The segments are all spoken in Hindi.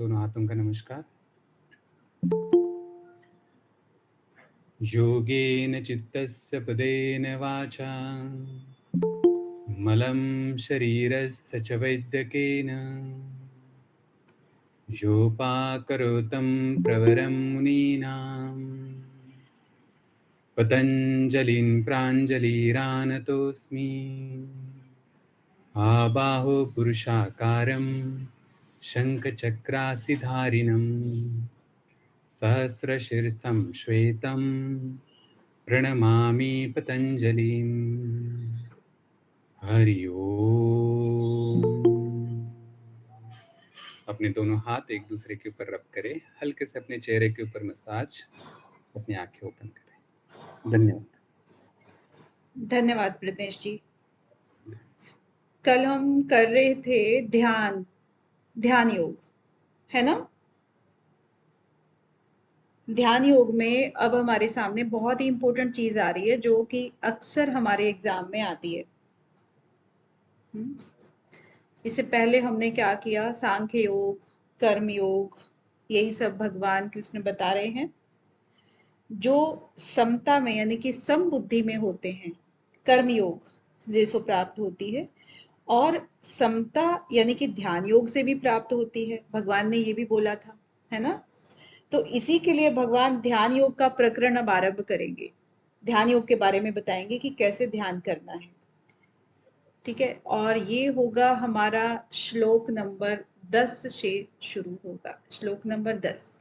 दोनों हाथों का नमस्कार। योगेन चित्तस्य पदेन वाचा मलं शरीरस्य च वैद्यकेन योपाकरोतं प्रवरं मुनीनां पतञ्जलिं प्राञ्जलिरानतोऽस्मि। आबाहो पुरुषाकारं शङ्खचक्रासिधारिणं सहस्रशीर्षं श्वेतं प्रणमामि पतञ्जलिम्। हरि ओम। अपने दोनों हाथ एक दूसरे के ऊपर रब करें, हल्के से अपने चेहरे के ऊपर मसाज, अपनी आंखें ओपन करें। धन्यवाद। धन्यवाद प्रज्ञेश जी। कल हम कर रहे थे ध्यान योग, है ना। ध्यान योग में अब हमारे सामने बहुत ही इंपॉर्टेंट चीज आ रही है जो कि अक्सर हमारे एग्जाम में आती है। इससे पहले हमने क्या किया, सांख्य योग, कर्म योग, यही सब भगवान कृष्ण बता रहे हैं जो समता में यानी कि सम बुद्धि में होते हैं। कर्म योग जैसो प्राप्त होती है और समता यानी कि ध्यान योग से भी प्राप्त होती है। भगवान ने ये भी बोला था, है ना। तो इसी के लिए भगवान ध्यान योग का प्रकरण अब आरंभ करेंगे। ध्यान योग के बारे में बताएंगे कि कैसे ध्यान करना है, ठीक है। और ये होगा हमारा श्लोक नंबर 10 से शुरू होगा। श्लोक नंबर 10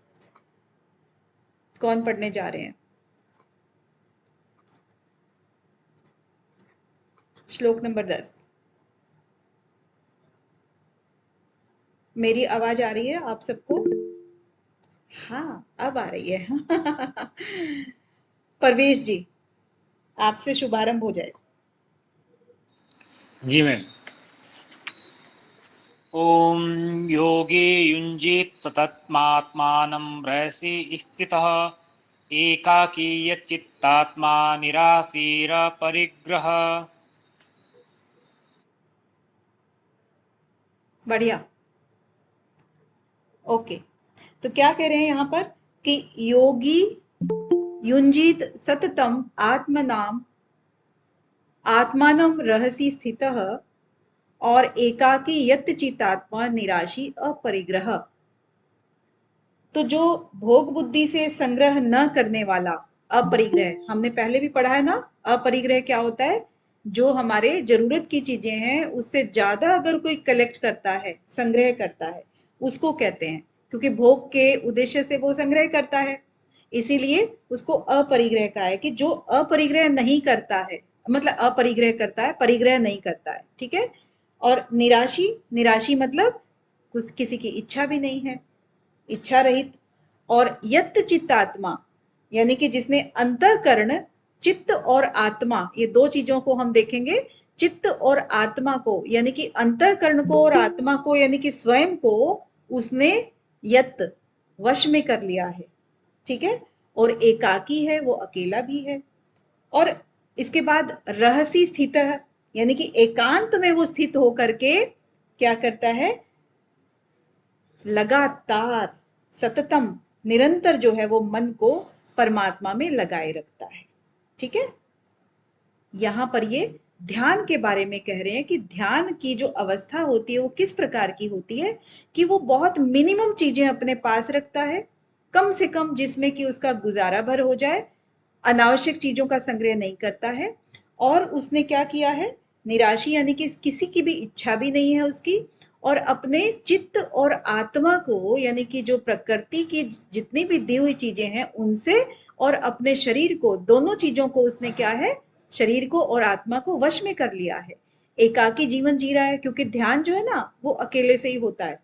कौन पढ़ने जा रहे हैं? श्लोक नंबर 10। मेरी आवाज आ रही है आप सबको? हाँ, अब आ रही है। परवेश जी, आपसे शुभारंभ हो जाए। जी मैम। ओम योगी युञ्जीत सततमात्मानं रहसि स्थितः एकाकी यच्चित्तात्मा निराशीर परिग्रह। बढ़िया, ओके। तो क्या कह रहे हैं यहाँ पर कि योगी युंजीत सततम आत्मनाम आत्मानं रहसि स्थितः और एकाकी यत् चितात्मा निराशी अपरिग्रह। तो जो भोग बुद्धि से संग्रह न करने वाला अपरिग्रह, हमने पहले भी पढ़ा है ना। अपरिग्रह क्या होता है? जो हमारे जरूरत की चीजें हैं उससे ज्यादा अगर कोई कलेक्ट करता है, संग्रह करता है, उसको कहते हैं, क्योंकि भोग के उद्देश्य से वो संग्रह करता है, इसीलिए उसको अपरिग्रह कहा है। कि जो अपरिग्रह नहीं करता है, मतलब अपरिग्रह करता है, परिग्रह नहीं करता है, ठीक है। और निराशी, निराशी मतलब कुछ किसी की इच्छा भी नहीं है, इच्छा रहित। और यत चित्तात्मा यानी कि जिसने अंतःकरण, चित्त और आत्मा, ये दो चीजों को हम देखेंगे। चित्त और आत्मा को यानी कि अंतःकरण को और आत्मा को यानी कि स्वयं को उसने यत वश में कर लिया है, ठीक है। और एकाकी है, वो अकेला भी है। और इसके बाद रहसी स्थित है यानी कि एकांत में वो स्थित होकर के क्या करता है? लगातार, सततम, निरंतर जो है वो मन को परमात्मा में लगाए रखता है, ठीक है। यहां पर ये ध्यान के बारे में कह रहे हैं कि ध्यान की जो अवस्था होती है वो किस प्रकार की होती है कि वो बहुत मिनिमम चीजें अपने पास रखता है, कम से कम, जिसमें कि उसका गुजारा भर हो जाए, अनावश्यक चीजों का संग्रह नहीं करता है। और उसने क्या किया है? निराशी यानी कि किसी की भी इच्छा भी नहीं है उसकी। और अपने चित्त और आत्मा को यानी कि जो प्रकृति की जितनी भी दी हुई चीजें हैं उनसे, और अपने शरीर को, दोनों चीजों को उसने क्या है? शरीर को और आत्मा को वश में कर लिया है। एकाकी जीवन जी रहा है, क्योंकि ध्यान जो है ना वो अकेले से ही होता है,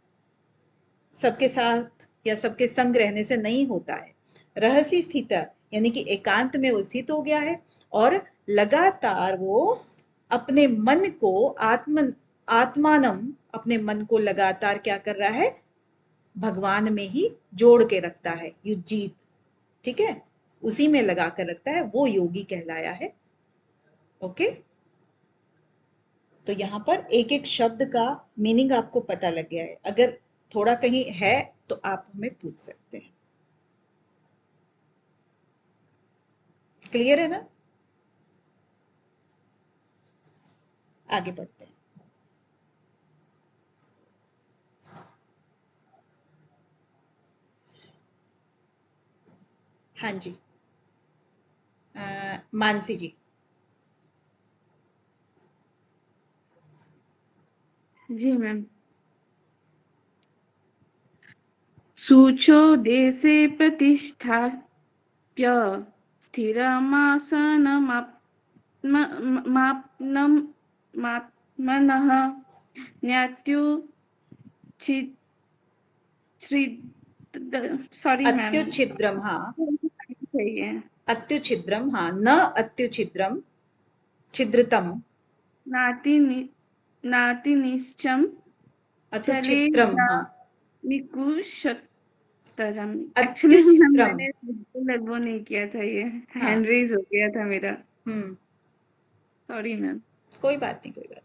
सबके साथ या सबके संग रहने से नहीं होता है। रहस्य स्थित यानी कि एकांत में वो स्थित हो गया है और लगातार वो अपने मन को आत्मानम, अपने मन को लगातार क्या कर रहा है? भगवान में ही जोड़ के रखता है, युजीत, ठीक है। उसी में लगा कर रखता है, वो योगी कहलाया है। ओके। तो यहाँ पर एक एक शब्द का मीनिंग आपको पता लग गया है। अगर थोड़ा कहीं है तो आप हमें पूछ सकते हैं। क्लियर है ना? आगे बढ़ते हैं। हाँ जी, मानसी जी। जी मैम। शुचो देशे प्रतिष्ठाप्य स्थिरमासनमात्मनः सॉरी मैम, अत्युच्छिद्रम, हाँ। चाहिए अत्युच्छिद्रम, हाँ, न अत्युच्छिद्रम, छिद्रतम। नातिनिश्चं अत्युच्छिद्रम, हाँ। चलेदानिकुशतरम। एक्चुअली मैम अत्युच्छिद्रम। मैंने बिल्कुल वो नहीं किया था, ये हाँ। हैंड रेज हो गया था मेरा, हम्म। Sorry ma'am. कोई बात नहीं, कोई बात नहीं।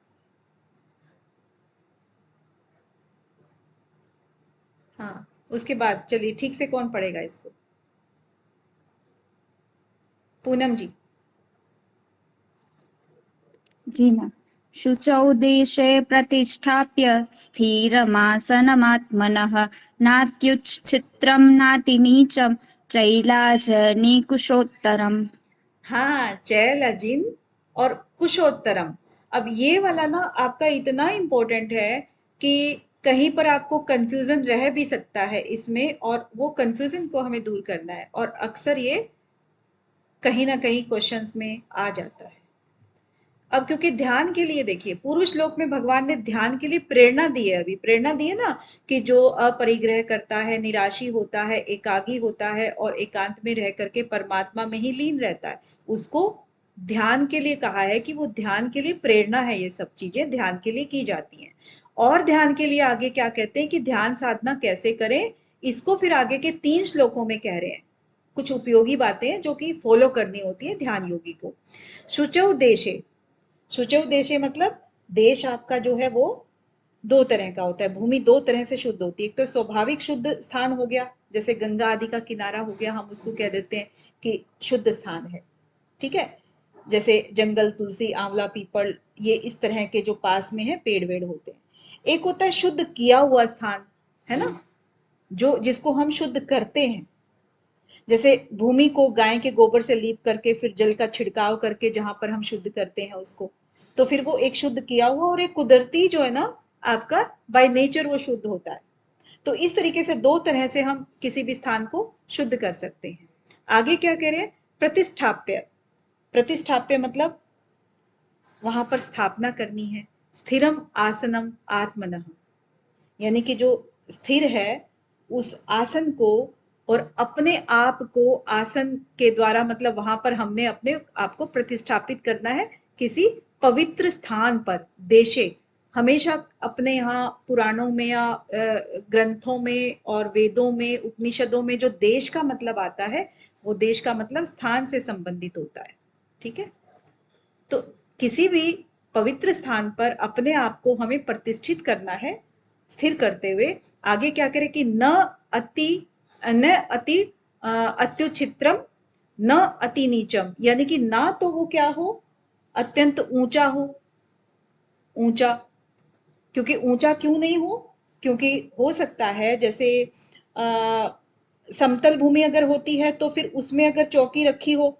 हाँ, उसके बाद चलिए ठीक से कौन पढ़ेगा इसको? पूनम जी। जी मैम। शुचौ देशे प्रतिष्ठाप्य स्थिरमासनमात्मनः नात्युच्छिद्रं नातिनीचं चैलाजनिकुशोत्तरम्। हाँ, चैल अजिन और कुशोत्तरम। अब ये वाला ना आपका इतना इम्पोर्टेंट है कि कहीं पर आपको कंफ्यूजन रह भी सकता है इसमें, और वो कंफ्यूजन को हमें दूर करना है, और अक्सर ये कहीं ना कहीं क्वेश्चंस में आ जाता है। अब क्योंकि ध्यान के लिए देखिए, पूर्व श्लोक में भगवान ने ध्यान के लिए प्रेरणा दी है, अभी प्रेरणा दी है ना, कि जो अपरिग्रह करता है, निराशी होता है, एकागी होता है और एकांत में रह करके परमात्मा में ही लीन रहता है, उसको ध्यान के लिए कहा है कि वो ध्यान के लिए प्रेरणा है, ये सब चीजें ध्यान के लिए की जाती हैं। और ध्यान के लिए आगे क्या कहते हैं कि ध्यान साधना कैसे करें, इसको फिर आगे के 3 श्लोकों में कह रहे हैं। कुछ उपयोगी बातें जो कि फॉलो करनी होती है ध्यान योगी को। शुचौ देशे, शुचौ देशे मतलब देश आपका जो है वो 2 तरह का होता है, भूमि 2 तरह से शुद्ध होती है। एक तो स्वाभाविक शुद्ध स्थान हो गया, जैसे गंगा आदि का किनारा हो गया, हम उसको कह देते हैं कि शुद्ध स्थान है, ठीक है। जैसे जंगल, तुलसी, आंवला, पीपल, ये इस तरह के जो पास में है पेड़ वेड़ होते हैं। एक होता है शुद्ध किया हुआ स्थान, है ना, जो जिसको हम शुद्ध करते हैं, जैसे भूमि को गाय के गोबर से लीप करके फिर जल का छिड़काव करके जहां पर हम शुद्ध करते हैं उसको, तो फिर वो एक शुद्ध किया हुआ, और एक कुदरती जो है ना आपका बाय नेचर वो शुद्ध होता है। तो इस तरीके से 2 तरह से हम किसी भी स्थान को शुद्ध कर सकते हैं। आगे क्या कह रहे हैं? प्रतिष्ठाप्य। प्रतिष्ठाप्य मतलब वहां पर स्थापना करनी है। स्थिरम आसनम आत्मनः, यानी कि जो स्थिर है उस आसन को, और अपने आप को आसन के द्वारा, मतलब वहां पर हमने अपने आप को प्रतिष्ठापित करना है किसी पवित्र स्थान पर। देशे, हमेशा अपने यहाँ पुराणों में या ग्रंथों में और वेदों में, उपनिषदों में जो देश का मतलब आता है, वो देश का मतलब स्थान से संबंधित होता है, ठीक है। तो किसी भी पवित्र स्थान पर अपने आप को हमें प्रतिष्ठित करना है, स्थिर करते हुए। आगे क्या करें कि न अति अत्युच्छिद्रम, न अति नीचम, यानी कि ना तो वो क्या हो, अत्यंत ऊंचा हो, ऊंचा। क्योंकि ऊंचा क्यों नहीं हो? क्योंकि हो सकता है जैसे आ, समतल भूमि अगर होती है तो फिर उसमें अगर चौकी रखी हो,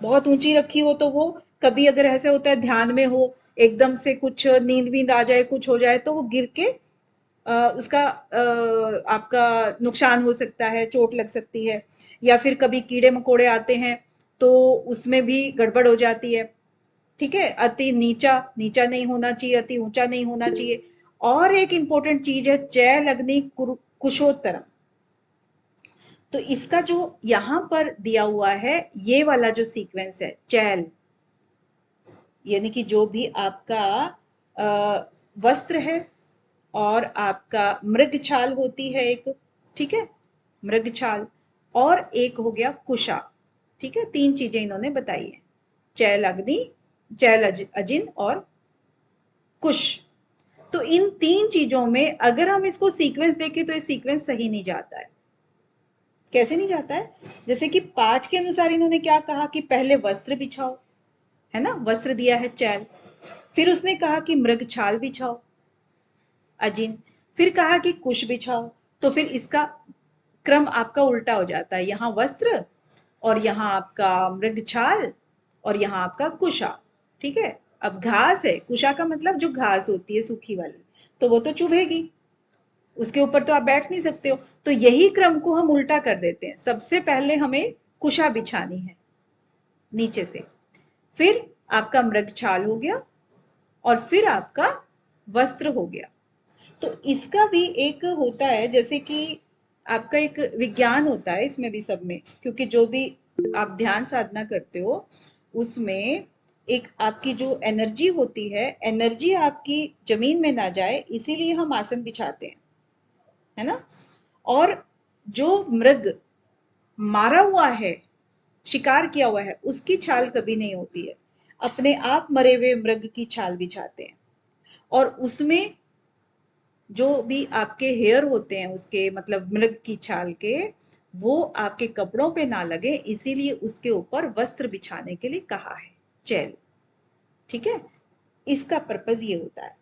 बहुत ऊंची रखी हो, तो वो कभी अगर ऐसे होता है ध्यान में हो, एकदम से कुछ नींद वींद आ जाए, कुछ हो जाए, तो वो गिर के उसका आपका नुकसान हो सकता है, चोट लग सकती है। या फिर कभी कीड़े मकोड़े आते हैं तो उसमें भी गड़बड़ हो जाती है, ठीक है। अति नीचा, नीचा नहीं होना चाहिए, अति ऊंचा नहीं होना चाहिए। और एक इंपॉर्टेंट चीज है चैल अग्नि कुशोत्तरम। तो इसका जो यहां पर दिया हुआ है, ये वाला जो सीक्वेंस है चैल, यानी कि जो भी आपका वस्त्र है, और आपका मृग छाल होती है एक, ठीक है, मृग छाल, और एक हो गया कुशा, ठीक है। 3 चीजें इन्होंने बताई है, चैल अग्नि, चैल अजिन और कुश। तो इन 3 चीजों में अगर हम इसको सीक्वेंस देखें तो ये सीक्वेंस सही नहीं जाता है। कैसे नहीं जाता है? जैसे कि पाठ के अनुसार इन्होंने क्या कहा कि पहले वस्त्र बिछाओ, है ना, वस्त्र दिया है चैल, फिर उसने कहा कि मृग छाल बिछाओ अजिन, फिर कहा कि कुश बिछाओ, तो फिर इसका क्रम आपका उल्टा हो जाता है, यहाँ वस्त्र और यहाँ आपका मृग छाल और यहाँ आपका कुशा। ठीक है, अब घास है, कुशा का मतलब जो घास होती है सूखी वाली, तो वो तो चुभेगी, उसके ऊपर तो आप बैठ नहीं सकते हो, तो यही क्रम को हम उल्टा कर देते हैं। सबसे पहले हमें कुशा बिछानी है नीचे से, फिर आपका मृग छाल हो गया और फिर आपका वस्त्र हो गया। तो इसका भी एक होता है, जैसे कि आपका एक विज्ञान होता है इसमें भी, सब में, क्योंकि जो भी आप ध्यान साधना करते हो उसमें एक आपकी जो एनर्जी होती है, एनर्जी आपकी जमीन में ना जाए इसीलिए हम आसन बिछाते हैं, है ना। और जो मृग मारा हुआ है, शिकार किया हुआ है, उसकी छाल कभी नहीं होती है, अपने आप मरे हुए मृग की छाल बिछाते हैं। और उसमें जो भी आपके हेयर होते हैं उसके, मतलब मृग की छाल के, वो आपके कपड़ों पे ना लगे, इसीलिए उसके ऊपर वस्त्र बिछाने के लिए कहा है, चैल। ठीक है, इसका पर्पज ये होता है,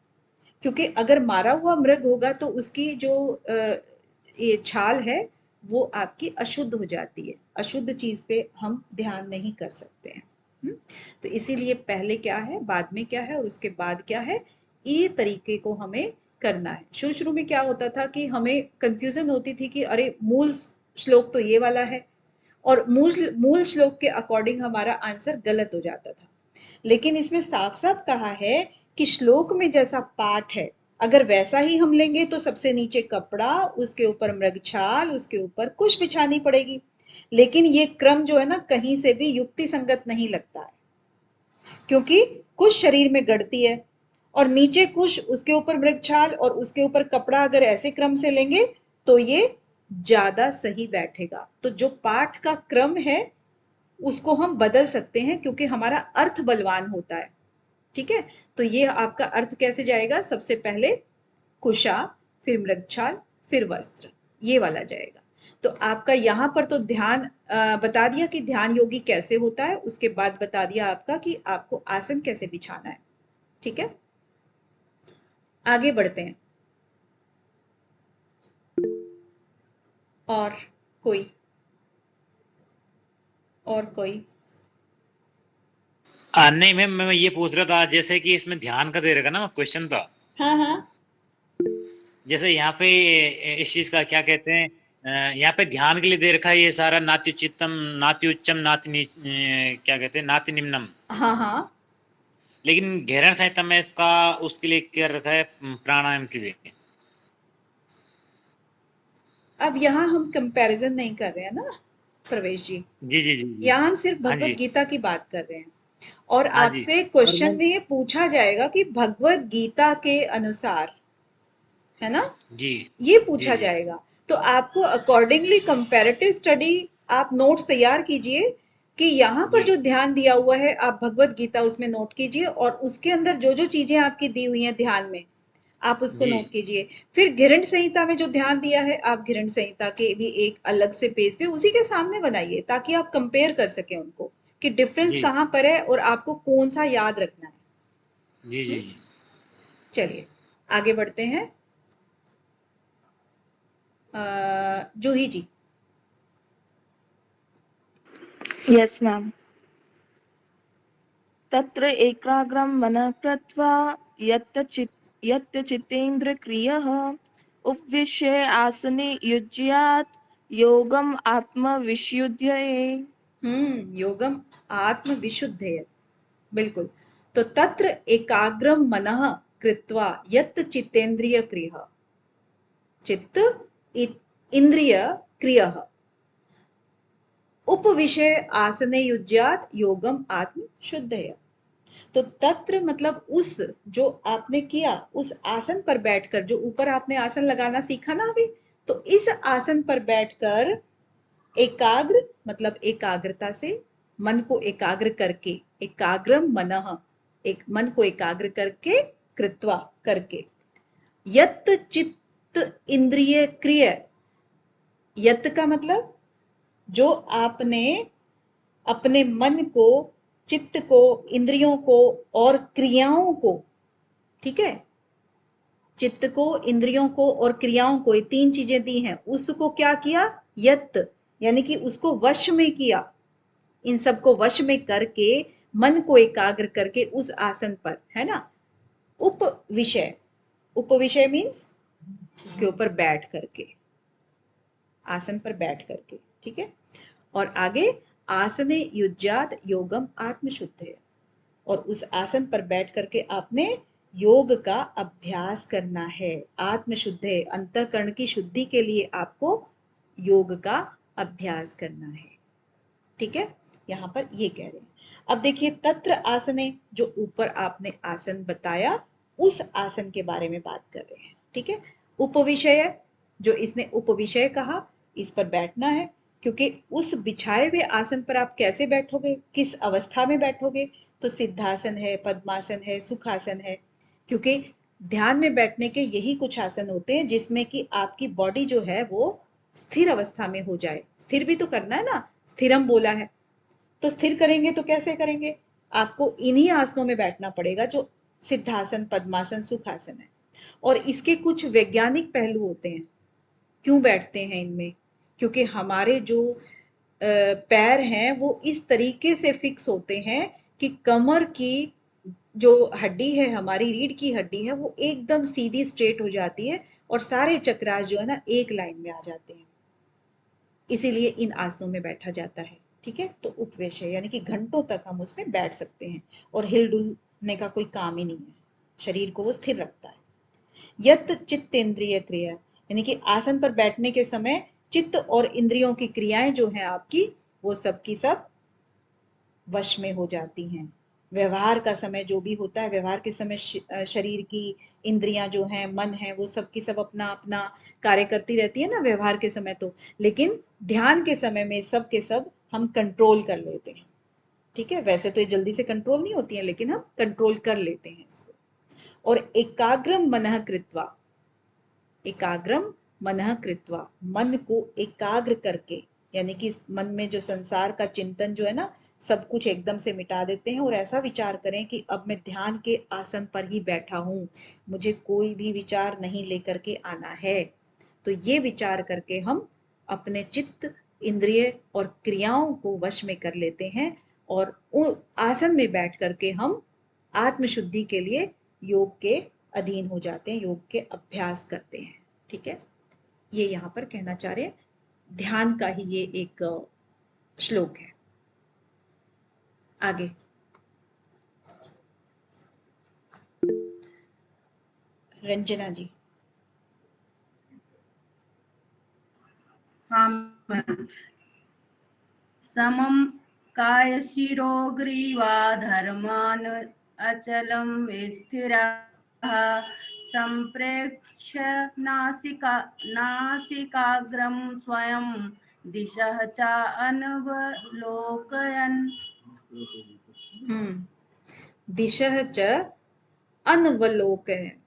क्योंकि अगर मारा हुआ मृग होगा तो उसकी जो ये छाल है वो आपकी अशुद्ध हो जाती है, अशुद्ध चीज पे हम ध्यान नहीं कर सकते हैं। तो इसीलिए पहले क्या है, बाद में क्या है और उसके बाद क्या है, ये तरीके को हमें करना है। शुरू शुरू में क्या होता था कि हमें कंफ्यूजन होती थी कि अरे मूल श्लोक तो ये वाला है, और मूल श्लोक के अकॉर्डिंग हमारा आंसर गलत हो जाता था। लेकिन इसमें साफ साफ कहा है कि श्लोक में जैसा पाठ है अगर वैसा ही हम लेंगे तो सबसे नीचे कपड़ा, उसके ऊपर मृगछाल, उसके ऊपर कुश बिछानी पड़ेगी। लेकिन ये क्रम जो है ना, कहीं से भी युक्ति संगत नहीं लगता है, क्योंकि कुश शरीर में गढ़ती है और नीचे कुश, उसके ऊपर मृगछाल और उसके ऊपर कपड़ा, अगर ऐसे क्रम से लेंगे तो ये ज्यादा सही बैठेगा। तो जो पाठ का क्रम है उसको हम बदल सकते हैं, क्योंकि हमारा अर्थ बलवान होता है। ठीक है, तो ये आपका अर्थ कैसे जाएगा, सबसे पहले कुशा, फिर मृगछाल, फिर वस्त्र, ये वाला जाएगा। तो आपका यहाँ पर तो ध्यान बता दिया कि ध्यान योगी कैसे होता है, उसके बाद बता दिया आपका कि आपको आसन कैसे बिछाना है। ठीक है, आगे बढ़ते हैं। और कोई, और कोई? नहीं मैम, मैं ये पूछ रहा था जैसे कि इसमें ध्यान का दे रखा ना क्वेश्चन था, हाँ हाँ, जैसे यहाँ पे इस चीज का क्या कहते हैं, यहाँ पे ध्यान के लिए दे रखा है ये सारा, नाति चित्तम नाति उच्चम नाति क्या कहते हैं, नाति निम्नम। हाँ हाँ, लेकिन गहरण संहिता में इसका उसके लिए क्या रखा है, प्राणायाम के लिए। अब यहाँ हम कंपैरिजन नहीं कर रहे हैं ना प्रवेश जी, जी जी जी जी। यहाँ हम सिर्फ हाँ भगवत जी। गीता की बात कर रहे हैं। और हाँ जी। आपसे और क्वेश्चन मैं में ये पूछा जाएगा कि भगवत गीता के अनुसार, है ना, जी ये जी पूछा जी जाएगा। तो आपको अकॉर्डिंगली कंपैरेटिव स्टडी, आप नोट्स तैयार कीजिए कि यहाँ पर जी जो ध्यान दिया हुआ है आप भगवत गीता उसमें नोट कीजिए, और उसके अंदर जो जो चीजें आपकी दी हुई हैं ध्यान में आप उसको जी नोट कीजिए। फिर घृण संहिता में जो ध्यान दिया है आप घृण संहिता के भी एक अलग से पेज पे उसी के सामने बनाइए, ताकि आप कंपेयर कर सकें उनको कि डिफरेंस जी कहाँ पर है और आपको कौन सा याद रखना है। जी जी जी। चलिए आगे बढ़ते हैं। जूही जी। Yes ma'am. तत्र एकाग्रं मनः कृत्वा यत् चित्तेन्द्रियक्रियः उपविश्य आसने युज्यात् योगम् आत्मविशुद्धये। योगम आत्म विशुद्धये, बिल्कुल। तो तत्र एकाग्रम मनः कृत्वा यत् चित्तेन्द्रिय क्रियः, चित्त इंद्रिय क्रियः, उपविशय आसने युज्यात योगम आत्म शुद्धय। तो तत्र मतलब उस, जो आपने किया उस आसन पर बैठकर, जो ऊपर आपने आसन लगाना सीखा ना अभी, तो इस आसन पर बैठकर एकाग्र मतलब एकाग्रता से, मन को एकाग्र करके, एकाग्रम मनः, एक मन को एकाग्र करके, कृत्वा करके, यत चित्त इंद्रिय क्रिय, यत का मतलब जो आपने अपने मन को, चित्त को, इंद्रियों को और क्रियाओं को, ठीक है, चित्त को, इंद्रियों को और क्रियाओं को, ये तीन चीजें दी हैं, उसको क्या किया, यत, यानी कि उसको वश में किया, इन सबको वश में करके मन को एकाग्र करके उस आसन पर, है ना, उप विषय, उप विषय मीन्स उसके ऊपर बैठ करके, आसन पर बैठ करके, ठीक है। और आगे आसने युज्यात योगम आत्मशुद्ध है, और उस आसन पर बैठ करके आपने योग का अभ्यास करना है, आत्मशुद्ध है, अंतःकरण की शुद्धि के लिए आपको योग का अभ्यास करना है, ठीक है। यहाँ पर ये कह रहे हैं। अब देखिए तत्र आसने, जो ऊपर आपने आसन बताया उस आसन के बारे में बात कर रहे हैं, ठीक है। उपविषय, जो इसने उपविषय कहा, इस पर बैठना है, क्योंकि उस बिछाए हुए आसन पर आप कैसे बैठोगे, किस अवस्था में बैठोगे, तो सिद्धासन है, पद्मासन है, सुखासन है, क्योंकि ध्यान में बैठने के यही कुछ आसन होते हैं जिसमें कि आपकी बॉडी जो है वो स्थिर अवस्था में हो जाए। स्थिर भी तो करना है ना, स्थिरम बोला है, तो स्थिर करेंगे तो कैसे करेंगे, आपको इन्हीं आसनों में बैठना पड़ेगा जो सिद्धासन, पद्मासन, सुखासन है। और इसके कुछ वैज्ञानिक पहलू होते हैं, क्यों बैठते हैं इनमें, क्योंकि हमारे जो पैर हैं वो इस तरीके से फिक्स होते हैं कि कमर की जो हड्डी है, हमारी रीढ़ की हड्डी है, वो एकदम सीधी स्ट्रेट हो जाती है और सारे चक्रास जो है ना एक लाइन में आ जाते हैं, इसीलिए इन आसनों में बैठा जाता है, ठीक है। तो उपवेशय यानी कि घंटों तक हम उसमें बैठ सकते हैं और हिलडुलने का कोई काम ही नहीं है, शरीर को वो स्थिर रखता है। यत चित्तेंद्रिय क्रिया, यानी कि आसन पर बैठने के समय चित्त और इंद्रियों की क्रियाएं जो हैं आपकी, वो सब की सब वश में हो जाती हैं। व्यवहार का समय जो भी होता है, व्यवहार के समय शरीर की इंद्रियां जो हैं, मन है, वो सब की सब अपना अपना कार्य करती रहती है ना व्यवहार के समय तो, लेकिन ध्यान के समय में सब के सब हम कंट्रोल कर लेते हैं, ठीक है। वैसे तो ये जल्दी से कंट्रोल नहीं होती है, लेकिन हम कंट्रोल कर लेते हैं इसको। और एकाग्रम मनः कृत्वा, एकाग्रम मनः कृत्वा, मन को एकाग्र करके, यानी कि मन में जो संसार का चिंतन जो है ना, सब कुछ एकदम से मिटा देते हैं और ऐसा विचार करें कि अब मैं ध्यान के आसन पर ही बैठा हूं, मुझे कोई भी विचार नहीं लेकर के आना है। तो ये विचार करके हम अपने चित्त, इंद्रिय और क्रियाओं को वश में कर लेते हैं और आसन में बैठ करके हम आत्मशुद्धि के लिए योग के अधीन हो जाते हैं, योग के अभ्यास करते हैं, ठीक है। ये यहाँ पर कहना चाह रहे हैं, ध्यान का ही ये एक श्लोक है। आगे रंजना जी। हाँ मैम। समं कायशिरो ग्रीवा धर्मान् अचलं स्थिरः सम्प्रेक्ष्य नासिकाग्रं स्वयं दिशः च अनवलोकयन्। दिशः च अनवलोकयन्।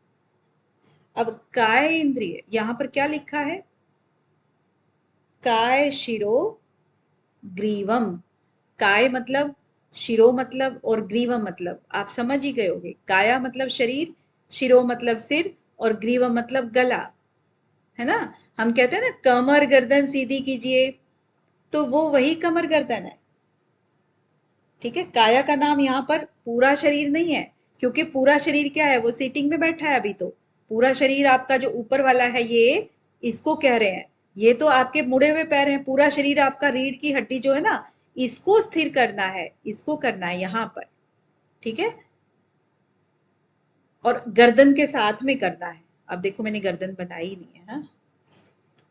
अब काय इंद्रिय, यहां पर क्या लिखा है, काय शिरो ग्रीवम, काय मतलब शिरो मतलब और ग्रीवम मतलब आप समझ ही गए होंगे, काया मतलब शरीर, शिरो मतलब सिर और ग्रीवम मतलब गला, है ना। हम कहते हैं ना कमर गर्दन सीधी कीजिए, तो वो वही कमर गर्दन है, ठीक है। काया का नाम यहाँ पर पूरा शरीर नहीं है, क्योंकि पूरा शरीर क्या है, वो सीटिंग में बैठा है अभी, तो पूरा शरीर आपका जो ऊपर वाला है ये, इसको कह रहे हैं, ये तो आपके मुड़े हुए पैर हैं, पूरा शरीर आपका रीढ़ की हड्डी जो है ना, इसको स्थिर करना है, इसको करना है यहाँ पर, ठीक है। और गर्दन के साथ में करना है, अब देखो मैंने गर्दन बनाई नहीं है, हाँ,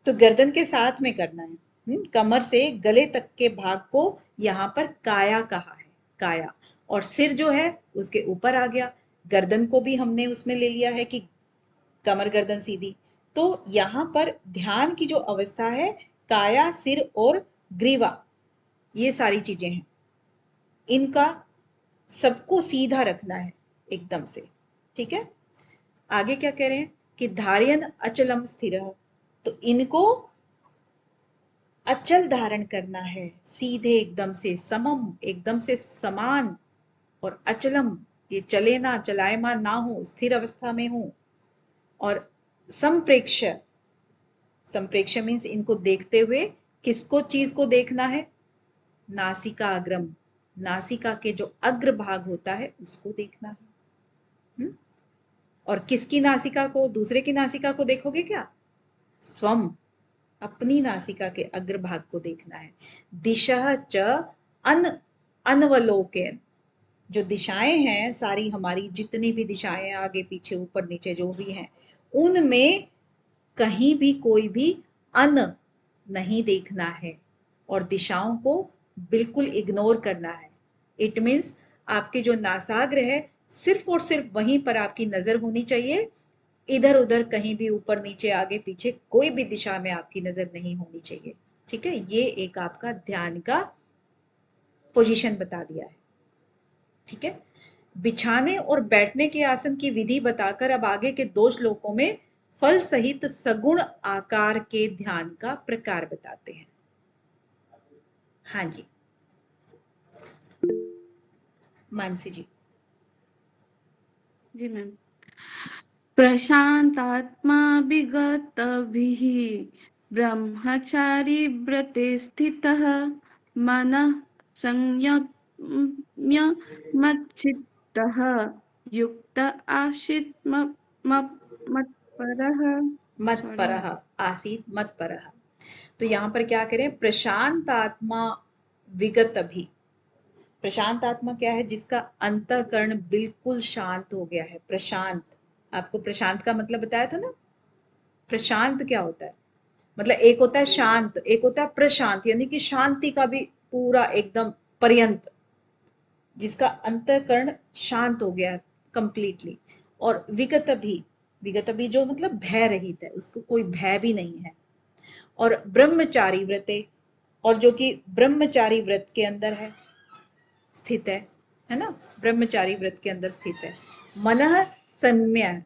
तो गर्दन के साथ में करना है, कमर से गले तक के भाग को यहाँ पर काया कहा है, काया। और सिर जो है उसके ऊपर आ गया, गर्दन को भी हमने उसमें ले लिया है कि कमर गर्दन सीधी। तो यहाँ पर ध्यान की जो अवस्था है, काया, सिर और ग्रीवा, ये सारी चीजें हैं, इनका सबको सीधा रखना है एकदम से, ठीक है। आगे क्या कह रहे हैं, कि धार्यन अचलम स्थिर, तो इनको अचल धारण करना है, सीधे एकदम से समम, एकदम से समान, और अचलम ये चले ना, चलायमान ना हो, स्थिर अवस्था में हो। और संप्रेक्ष, संप्रेक्ष मीन्स इनको देखते हुए, किसको चीज को देखना है, नासिका अग्रम, नासिका के जो अग्र भाग होता है उसको देखना है। और किसकी नासिका को, दूसरे की नासिका को देखोगे क्या, स्वम, अपनी नासिका के अग्रभाग को देखना है। दिशा च अन अनवलोकन, जो दिशाएं हैं सारी हमारी, जितनी भी दिशाएं आगे पीछे ऊपर नीचे जो भी हैं, उनमें कहीं भी कोई भी अन नहीं देखना है और दिशाओं को बिल्कुल इग्नोर करना है। इट मीन्स आपके जो नासाग्र है सिर्फ और सिर्फ वहीं पर आपकी नजर होनी चाहिए, इधर उधर कहीं भी ऊपर नीचे आगे पीछे कोई भी दिशा में आपकी नजर नहीं होनी चाहिए। ठीक है, ये एक आपका ध्यान का पोजीशन बता दिया है। ठीक है, बिछाने और बैठने के आसन की विधि बताकर अब आगे के 2 श्लोकों में फल सहित सगुण आकार के ध्यान का प्रकार बताते हैं। हाँ जी मानसी जी। जी मैम। प्रशांतात्मा विगतभिः ब्रह्मचारी व्रते स्थितः मनः संयम्य मच्चित्तः युक्त आसीत् मत्परः। मत सॉरी मैम। परह, आसीत मत परह। तो यहां पर क्या करें, प्रशांत आत्मा विगत अभी। प्रशांत आत्मा क्या है, जिसका अंतःकरण बिल्कुल शांत हो गया है, प्रशांत। आपको प्रशांत का मतलब बताया था ना, प्रशांत क्या होता है, मतलब एक होता है शांत, एक होता है प्रशांत, यानी कि शांति का भी पूरा एकदम पर्यंत, जिसका अंतःकरण शांत हो गया है कंप्लीटली। और विगत भी, विगत भी जो मतलब भय रहित है, उसको कोई भय भी नहीं है। और ब्रह्मचारी व्रते, और जो कि ब्रह्मचारी व्रत के अंदर है, स्थित है ना, ब्रह्मचारी व्रत के अंदर स्थित है। मनः सम्य,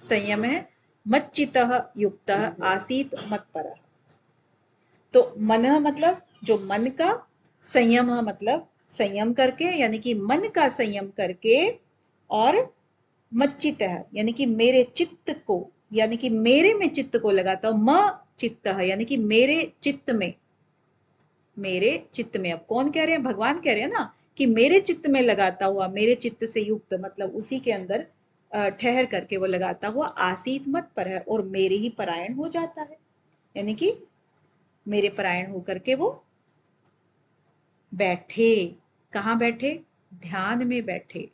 संयम है, मच्चितः युक्त आसीत मत्परः। तो मनः मतलब जो मन का, संयम मतलब संयम करके, यानी कि मन का संयम करके, और मच्चित है यानी कि मेरे चित्त को, यानी कि मेरे में चित्त को लगाता हूं, म चित्त है यानी कि मेरे चित्त में, मेरे चित्त में। अब कौन कह रहे हैं, भगवान कह रहे हैं ना, कि मेरे चित्त में लगाता हुआ, मेरे चित्त से युक्त, मतलब उसी के अंदर ठहर करके वो लगाता हुआ, आसीत मत पर है, और मेरे ही परायण हो जाता है, यानी कि मेरे परायण होकर के वो बैठे। कहाँ बैठे, ध्यान में बैठे।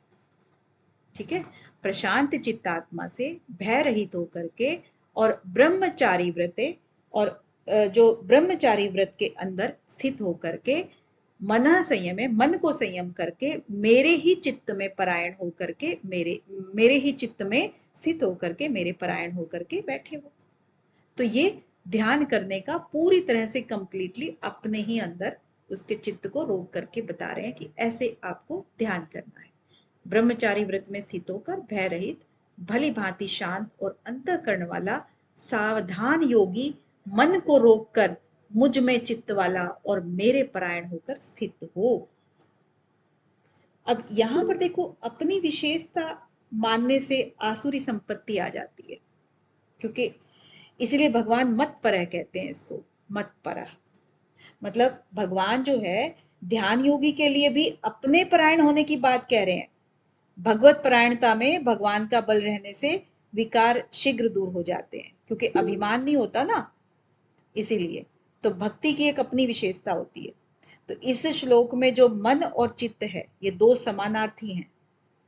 ठीक है, प्रशांत चित्तात्मा से भय रहित होकर के, और ब्रह्मचारी व्रते, और जो ब्रह्मचारी व्रत के अंदर स्थित होकर के, मन संयम है, मन को संयम करके, मेरे ही चित्त में परायण होकर के, मेरे ही चित्त में स्थित होकर के, मेरे परायण होकर के बैठे हो। तो ये ध्यान करने का पूरी तरह से कंप्लीटली अपने ही अंदर उसके चित्त को रोक करके बता रहे हैं कि ऐसे आपको ध्यान करना है। ब्रह्मचारी व्रत में स्थित होकर भय रहित, भली भांति शांत और अंतःकरण वाला सावधान योगी मन को रोककर मुझ में चित्त वाला और मेरे परायण होकर स्थित हो। अब यहां पर देखो, अपनी विशेषता मानने से आसुरी संपत्ति आ जाती है, क्योंकि इसलिए भगवान मत परह कहते हैं इसको, मत परह। मतलब भगवान जो है ध्यान योगी के लिए भी अपने परायण होने की बात कह रहे हैं। भगवत परायणता में भगवान का बल रहने से विकार शीघ्र दूर हो जाते हैं, क्योंकि अभिमान नहीं होता ना, इसीलिए। तो भक्ति की एक अपनी विशेषता होती है। तो इस श्लोक में जो मन और चित्त है, ये 2 समानार्थी हैं।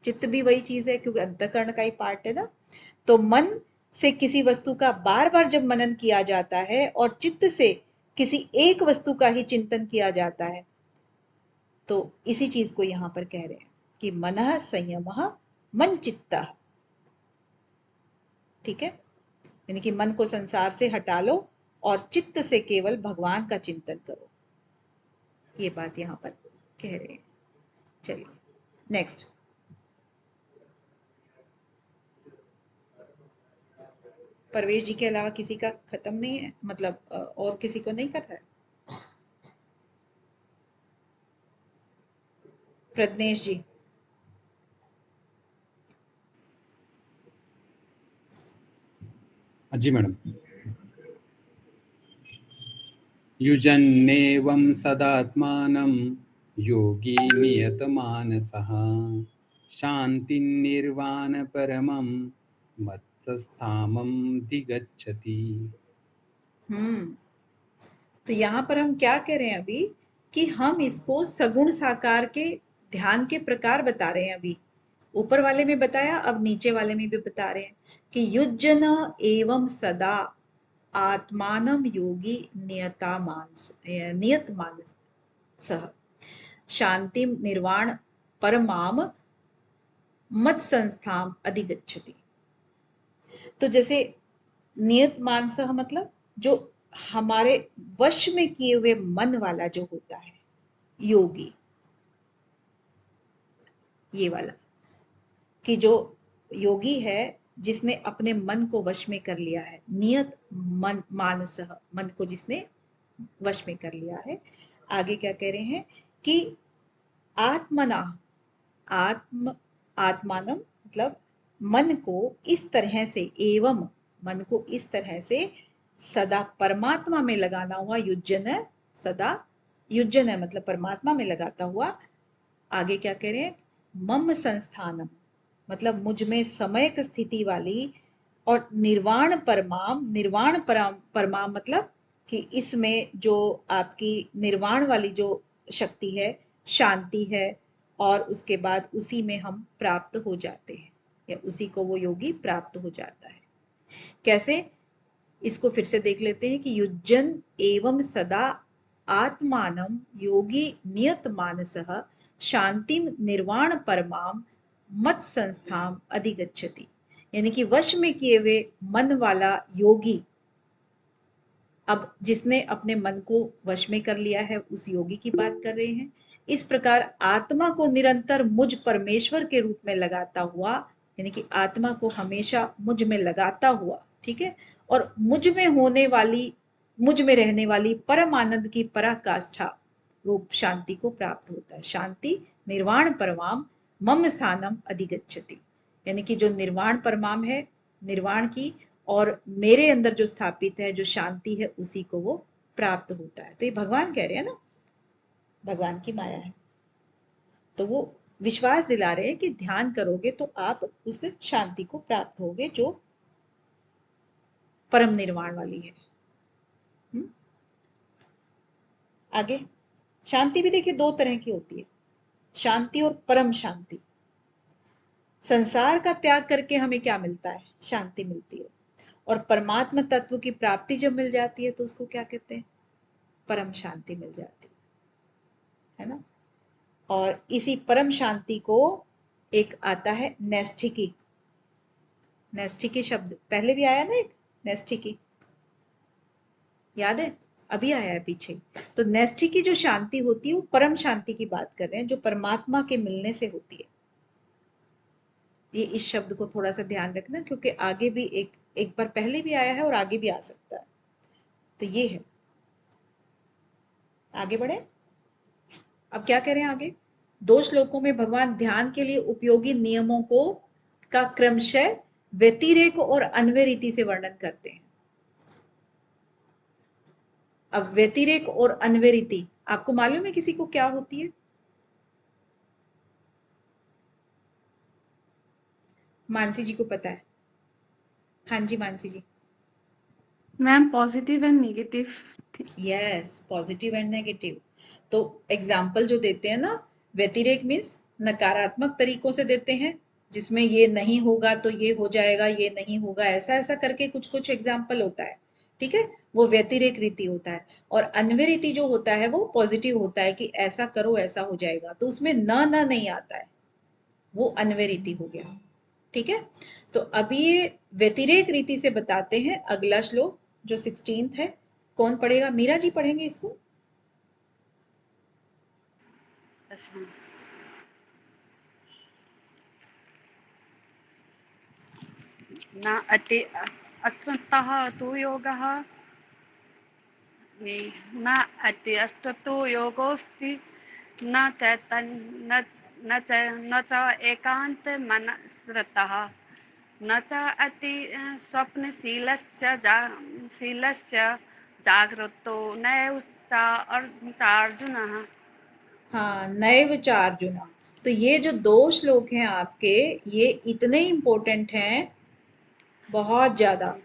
चित्त भी वही चीज है, क्योंकि अंतःकरण का ही पार्ट है ना। तो मन से किसी वस्तु का बार बार जब मनन किया जाता है, और चित्त से किसी एक वस्तु का ही चिंतन किया जाता है, तो इसी चीज को यहां पर कह रहे हैं कि मनः संयमः मन चित्तः। ठीक है, यानी कि मन को संसार से हटा लो और चित्त से केवल भगवान का चिंतन करो, ये बात यहां पर कह रहे हैं। चलिए नेक्स्ट। परवेश जी के अलावा किसी का खत्म नहीं है, मतलब और किसी को नहीं कर रहा है? प्रज्ञेश जी। जी मैडम। युजन्नेवं सदात्मानं योगी नियतमानसः शान्तिर्निर्वाणपरमं मत्सस्थामं दिगच्छति। तो यहाँ पर हम क्या कह रहे हैं अभी कि हम इसको सगुण साकार के ध्यान के प्रकार बता रहे हैं। अभी ऊपर वाले में बताया, अब नीचे वाले में भी बता रहे हैं कि युज्जन एवं सदा आत्मानम योगी नियत मानस सह शांतिम निर्वाण परमाम मत संस्थाम अधिगच्छति। तो जैसे नियत मानसः मतलब जो हमारे वश में किए हुए मन वाला जो होता है योगी, ये वाला कि जो योगी है जिसने अपने मन को वश में कर लिया है, नियत मन मानसः मन को जिसने वश में कर लिया है। आगे क्या कह रहे हैं कि आत्मना आत्मानम मतलब मन को इस तरह से, एवं मन को इस तरह से सदा परमात्मा में लगाना हुआ, युज्जन सदा, युज्जन है मतलब परमात्मा में लगाता हुआ। आगे क्या कह रहे हैं, मम संस्थानम मतलब मुझ में समयक स्थिति वाली, और निर्वाण परमाम, निर्वाण परमाम मतलब कि इसमें जो आपकी निर्वाण वाली जो शक्ति है, शांति है, और उसके बाद उसी में हम प्राप्त हो जाते हैं, या उसी को वो योगी प्राप्त हो जाता है। कैसे, इसको फिर से देख लेते हैं कि युज्जन एवं सदा आत्मानम योगी नियत मानसः शांतिम निर्वाण परमाम मत संस्थाम अधिगच्छति। यानी कि वश में किए हुए मन वाला योगी, अब जिसने अपने मन को वश में कर लिया है उस योगी की बात कर रहे हैं। इस प्रकार आत्मा को निरंतर मुझ परमेश्वर के रूप में लगाता हुआ, यानी कि आत्मा को हमेशा मुझ में लगाता हुआ, ठीक है, और मुझ में होने वाली, मुझ में रहने वाली परम आनंद की पराकाष्ठा रूप शांति को प्राप्त होता है। शांति निर्वाण परमाम मम स्थानम अधिगच्छति, यानी कि जो निर्वाण परमाम है, निर्वाण की, और मेरे अंदर जो स्थापित है, जो शांति है, उसी को वो प्राप्त होता है। तो ये भगवान कह रहे हैं ना, भगवान की माया है। तो वो विश्वास दिला रहे हैं कि ध्यान करोगे तो आप उस शांति को प्राप्त होगे जो परम निर्वाण वाली है। आगे शांति भी देखिए दो तरह की होती है, शांति और परम शांति। संसार का त्याग करके हमें क्या मिलता है, शांति मिलती है, और परमात्मा तत्व की प्राप्ति जब मिल जाती है तो उसको क्या कहते हैं, परम शांति मिल जाती है ना। और इसी परम शांति को एक आता है नैष्ठिकी। नैष्ठिकी शब्द पहले भी आया ना, एक नैष्ठिकी, याद है, अभी आया है पीछे। तो नैष्ठिकी जो शांति होती है वो परम शांति की बात कर रहे हैं, जो परमात्मा के मिलने से होती है। ये इस शब्द को थोड़ा सा ध्यान रखना, क्योंकि आगे भी एक बार पहले भी आया है और आगे भी आ सकता है। तो ये है, आगे बढ़े। अब क्या कह रहे हैं आगे, 2 श्लोकों में भगवान ध्यान के लिए उपयोगी नियमों को का क्रमशः व्यतिरेक और अन्वय रीति से वर्णन करते हैं। अब व्यतिरेक और अन्वय रीति आपको मालूम है किसी को क्या होती है? मानसी जी को पता है? हाँ जी Mansi ji. Ma'am positive and negative. Yes, positive and negative. तो एग्जाम्पल जो देते हैं ना, व्यतिरेक मीन्स नकारात्मक तरीकों से देते हैं, जिसमें ये नहीं होगा तो ये हो जाएगा, ये नहीं होगा, ऐसा ऐसा करके कुछ कुछ एग्जाम्पल होता है, ठीक है, वो व्यतिरेक रीति होता है। और अन्वय रीति जो होता है वो पॉजिटिव होता है कि ऐसा करो ऐसा हो जाएगा, तो उसमें न नहीं आता है, वो अन्वय रीति हो गया, ठीक है। तो अभी ये व्यतिरेक रीति से बताते हैं अगला श्लोक जो 16th है। कौन पढ़ेगा? मीरा जी पढ़ेंगे इसको। न अति अश्वत्थः तु योगः न अति अष्टतो योगोऽस्ति न चैतन्य न च एकांत मनस्रतः न च अति शीलस्य जागृतो नैव चार्जुनः। हाँ, नैव चार्जुना। तो ये जो 2 श्लोक हैं आपके, ये इतने इम्पोर्टेंट हैं, बहुत ज्यादा।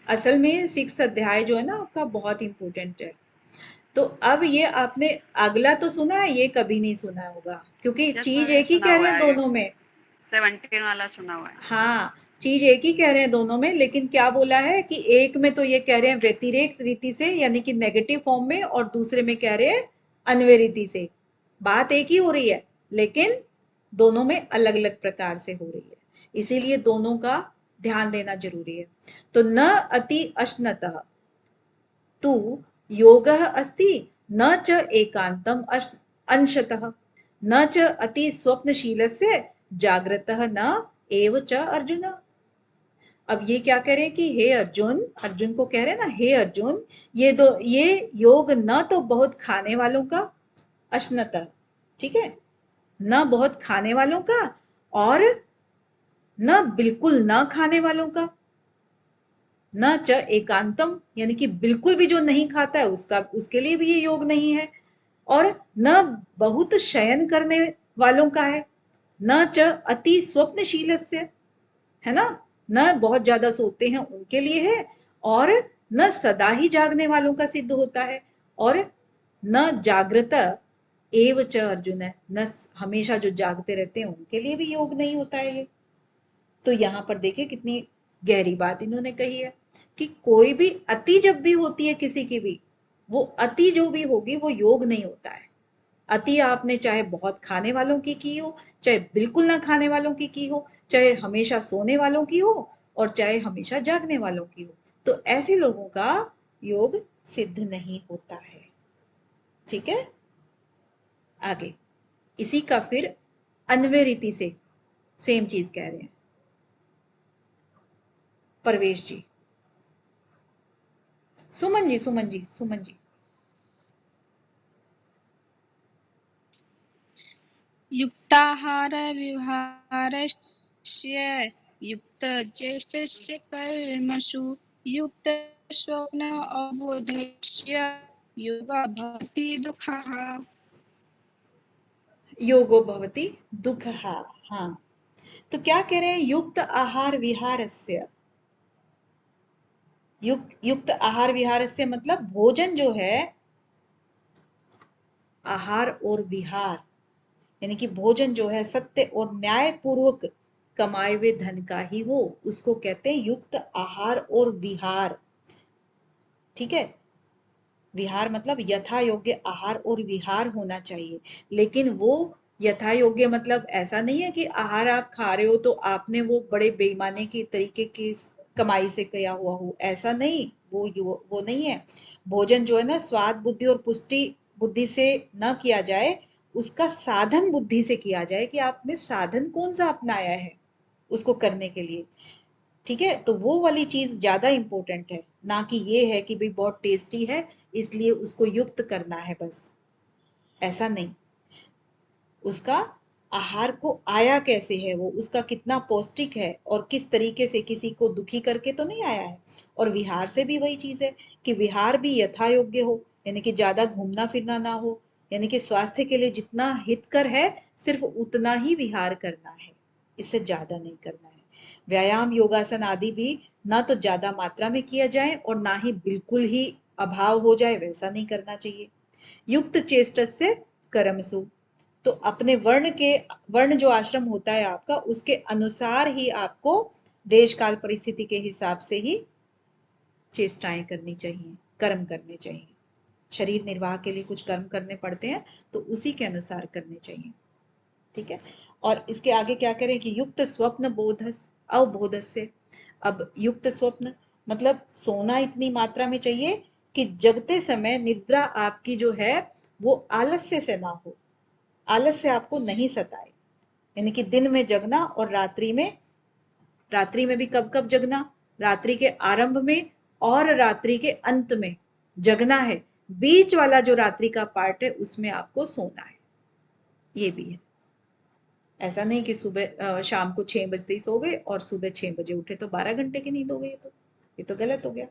असल में 6 अध्याय जो है ना आपका, बहुत इम्पोर्टेंट है। तो अब ये आपने अगला तो सुना है, ये कभी नहीं सुना होगा, क्योंकि यस चीज मैम, ये एक ही सुना कह रहे हुआ हैं है, दोनों में। 17 वाला सुना हुआ है। हाँ, चीज एक ही कह रहे हैं दोनों में, लेकिन क्या बोला है कि एक में तो ये कह रहे हैं व्यतिरेक रीति से, यानी कि नेगेटिव फॉर्म में, और दूसरे में कह रहे हैं अन्वय रीति से। बात एक ही हो रही है, लेकिन दोनों में अलग अलग प्रकार से हो रही है, इसीलिए दोनों का ध्यान देना जरूरी है। तो न अति अश्नतः तु योगः अस्ति, न च एकांतम अंशतः, न च अति स्वप्नशीलस्य जागृतः न एव च अर्जुन। अब ये क्या कह रहे हैं कि हे अर्जुन, अर्जुन को कह रहे हैं ना, हे अर्जुन, ये योग न तो बहुत खाने वालों का, अश्नतः, ठीक है, न बहुत खाने वालों का, और न बिल्कुल न खाने वालों का, न च एकांतम, यानी कि बिल्कुल भी जो नहीं खाता है उसका, उसके लिए भी ये योग नहीं है, और न बहुत शयन करने वालों का है, न च अति स्वप्नशीलस्य, है ना, न बहुत ज्यादा सोते हैं उनके लिए है, और न सदा ही जागने वालों का सिद्ध होता है, और न जागृत एव च अर्जुन है, न हमेशा जो जागते रहते हैं उनके लिए भी योग नहीं होता है ये। तो यहाँ पर देखिए कितनी गहरी बात इन्होंने कही है कि कोई भी अति जब भी होती है किसी की भी, वो अति जो भी होगी वो योग नहीं होता है। अति आपने चाहे बहुत खाने वालों की हो, चाहे बिल्कुल ना खाने वालों की हो, चाहे हमेशा सोने वालों की हो, और चाहे हमेशा जागने वालों की हो, तो ऐसे लोगों का योग सिद्ध नहीं होता है। ठीक है, आगे इसी का फिर अन्वय रीति से सेम चीज कह रहे हैं परवेश जी। सुमन जी, सुमन जी, सुमन जी। युक्ताहारविहारस्य युक्तचेष्टस्य कर्मसु युक्तस्वप्न अबोधस्य योगः भवति दुःखः। योगो भवति दुःखः। हाँ, तो क्या कह रहे हैं, युक्त आहार विहारस्य, युक्त आहार विहारस्य मतलब भोजन जो है, आहार और विहार, यानी कि भोजन जो है सत्य और न्याय पूर्वक कमाए हुए धन का ही हो, उसको कहते हैं युक्त आहार और विहार। ठीक है, विहार मतलब यथा योग्य आहार और विहार होना चाहिए, लेकिन वो यथा योग्य मतलब ऐसा नहीं है कि आहार आप खा रहे हो तो आपने वो बड़े बेईमानी के तरीके की कमाई से किया हुआ हो, ऐसा नहीं, वो नहीं है। भोजन जो है ना, स्वाद बुद्धि और पुष्टि बुद्धि से न किया जाए, उसका साधन बुद्धि से किया जाए, कि आपने साधन कौन सा अपनाया है उसको करने के लिए। ठीक है, तो वो वाली चीज ज्यादा इंपॉर्टेंट है, ना कि ये है कि भाई बहुत टेस्टी है इसलिए उसको युक्त करना है बस, ऐसा नहीं। उसका आहार को आया कैसे है, वो उसका कितना पौष्टिक है, और किस तरीके से, किसी को दुखी करके तो नहीं आया है। और विहार से भी वही चीज है कि विहार भी यथा योग्य हो, यानी कि ज्यादा घूमना फिरना ना हो, यानी कि स्वास्थ्य के लिए जितना हितकर है सिर्फ उतना ही विहार करना है, इससे ज्यादा नहीं करना है। व्यायाम योगासन आदि भी ना तो ज्यादा मात्रा में किया जाए और ना ही बिल्कुल ही अभाव हो जाए, वैसा नहीं करना चाहिए। युक्त चेष्टस्य कर्मसु, तो अपने वर्ण जो आश्रम होता है आपका, उसके अनुसार ही आपको देश काल परिस्थिति के हिसाब से ही चेष्टाएं करनी चाहिए, कर्म करने चाहिए। शरीर निर्वाह के लिए कुछ कर्म करने पड़ते हैं, तो उसी के अनुसार करने चाहिए। ठीक है, और इसके आगे क्या करें कि युक्त स्वप्न बोध अवबोधस्य। अब युक्त स्वप्न मतलब सोना इतनी मात्रा में चाहिए कि जगते समय निद्रा आपकी जो है वो आलस्य से ना हो, आलस्य आपको नहीं सताए, यानी कि दिन में जगना और रात्रि में भी कब कब जगना, रात्रि के आरंभ में और रात्रि के अंत में जगना है, बीच वाला जो रात्रि का पार्ट है उसमें आपको सोना है, ये भी है। ऐसा नहीं कि सुबह शाम को 6 बजते ही सो गए और सुबह 6 बजे उठे, तो 12 घंटे की नींद हो गई, ये तो गलत हो गया।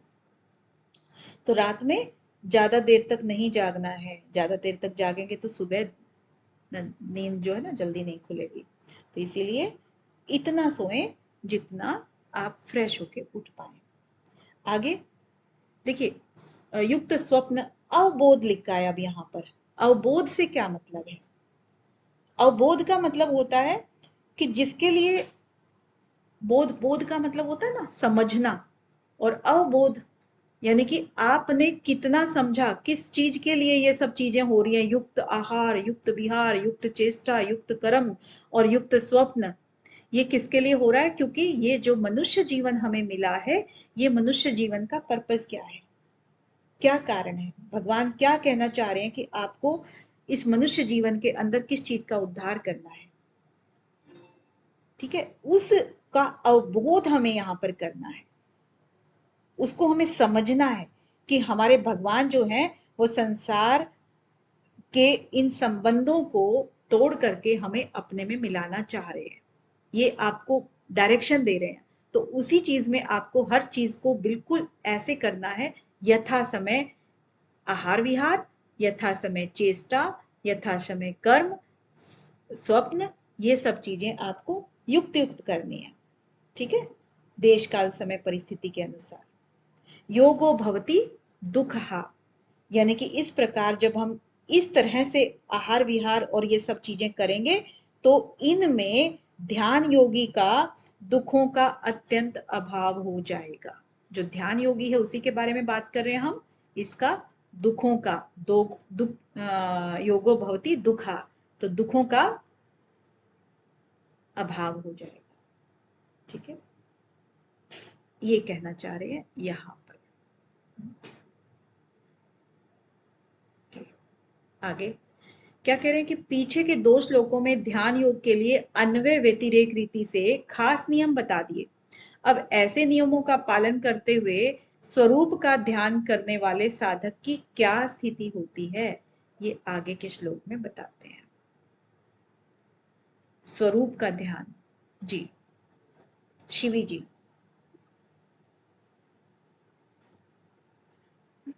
तो रात में ज्यादा देर तक नहीं जागना है, ज्यादा देर तक जागेंगे तो सुबह नींद जो है ना जल्दी नहीं खुलेगी। तो इसीलिए इतना सोएं जितना आप फ्रेश होके उठ पाए। आगे देखिए, युक्त स्वप्न अवबोध लिखा है अब यहाँ पर। अवबोध से क्या मतलब है? अवबोध का मतलब होता है कि जिसके लिए बोध का मतलब होता है ना समझना, और अवबोध यानी कि आपने कितना समझा, किस चीज के लिए ये सब चीजें हो रही हैं, युक्त आहार, युक्त विहार, युक्त चेष्टा, युक्त कर्म और युक्त स्वप्न, ये किसके लिए हो रहा है? क्योंकि ये जो मनुष्य जीवन हमें मिला है, ये मनुष्य जीवन का पर्पस क्या है, क्या कारण है, भगवान क्या कहना चाह रहे हैं कि आपको इस मनुष्य जीवन के अंदर किस चीज का उद्धार करना है, ठीक है, उसका अवबोध हमें यहाँ पर करना है, उसको हमें समझना है कि हमारे भगवान जो हैं वो संसार के इन संबंधों को तोड़ करके हमें अपने में मिलाना चाह रहे हैं, ये आपको डायरेक्शन दे रहे हैं। तो उसी चीज में आपको हर चीज को बिल्कुल ऐसे करना है, यथा समय आहार विहार, यथा समय चेष्टा, यथा समय कर्म, स्वप्न, ये सब चीजें आपको युक्त युक्त करनी है, ठीक है, देश काल समय परिस्थिति के अनुसार। योगो भवति दुखहा, यानी कि इस प्रकार जब हम इस तरह से आहार विहार और ये सब चीजें करेंगे तो इनमें ध्यान योगी का दुखों का अत्यंत अभाव हो जाएगा। जो ध्यान योगी है उसी के बारे में बात कर रहे हैं हम, इसका दुखों का योगो भवति दुखा, तो दुखों का अभाव हो जाएगा, ठीक है, ये कहना चाह रहे हैं यहां पर। आगे क्या कह रहे हैं कि पीछे के 2 श्लोकों में ध्यान योग के लिए अन्वय व्यतिरेक रीति से खास नियम बता दिए। अब ऐसे नियमों का पालन करते हुए स्वरूप का ध्यान करने वाले साधक की क्या स्थिति होती है, ये आगे के श्लोक में बताते हैं। स्वरूप का ध्यान, जी शिवी जी।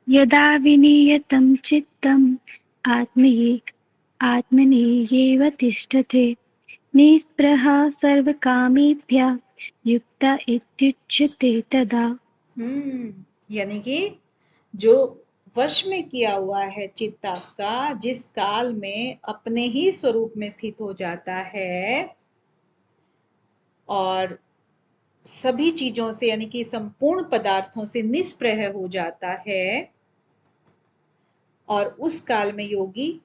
यदा विनियतं चित्तम् आत्मनि तिष्ठते निःस्पृहा सर्वकामेभ्यः युक्ता इत्युच्यते तदा। यानी कि जो वश में किया हुआ है चित्त आपका, जिस काल में अपने ही स्वरूप में स्थित हो जाता है और सभी चीजों से यानी कि संपूर्ण पदार्थों से निष्प्रह हो जाता है, और उस काल में योगी